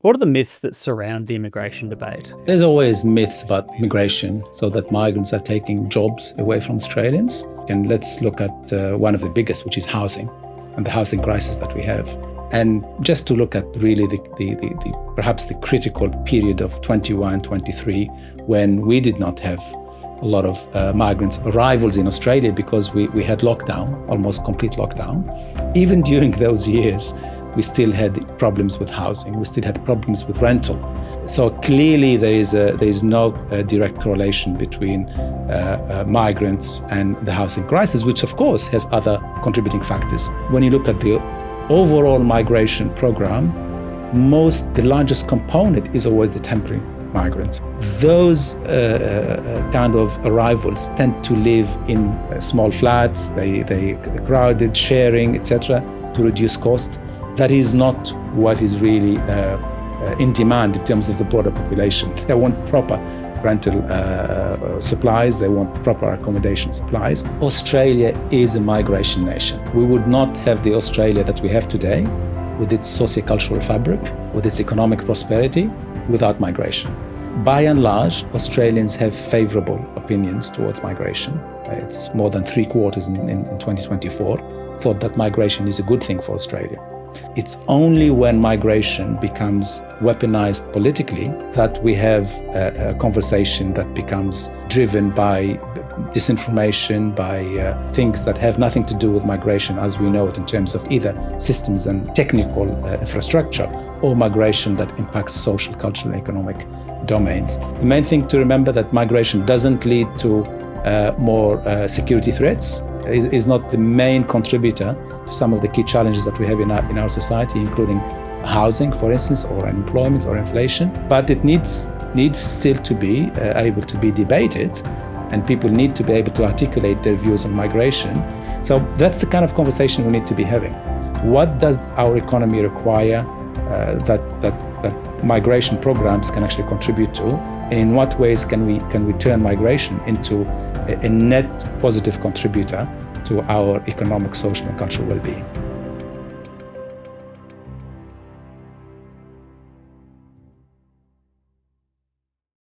What are the myths that surround the immigration debate? There's always myths about migration, so that migrants are taking jobs away from Australians. And let's look at one of the biggest, which is housing, and the housing crisis that we have. And just to look at really the perhaps the critical period of 21, 23, when we did not have a lot of migrants arrivals in Australia because we had lockdown, almost complete lockdown. Even during those years, we still had problems with housing. We still had problems with rental. So clearly there is no direct correlation between migrants and the housing crisis, which of course has other contributing factors. When you look at the overall migration program, the largest component is always the temporary migrants. Those kind of arrivals tend to live in small flats, they crowded, sharing, etc., to reduce cost. That is not what is really in demand in terms of the broader population. They want proper rental supplies, they want proper accommodation supplies. Australia is a migration nation. We would not have the Australia that we have today with its sociocultural fabric, with its economic prosperity, without migration. By and large, Australians have favourable opinions towards migration. It's more than 3/4 in 2024 thought that migration is a good thing for Australia. It's only when migration becomes weaponized politically that we have a conversation that becomes driven by disinformation, by things that have nothing to do with migration as we know it in terms of either systems and technical infrastructure, or migration that impacts social, cultural, and economic domains. The main thing to remember that migration doesn't lead to more security threats, is not the main contributor to some of the key challenges that we have in our society, including housing, for instance, or unemployment or inflation. But it needs still to be able to be debated, and people need to be able to articulate their views on migration. So that's the kind of conversation we need to be having. What does our economy require that migration programs can actually contribute to? And in what ways can we turn migration into a net positive contributor to our economic, social, and cultural well-being?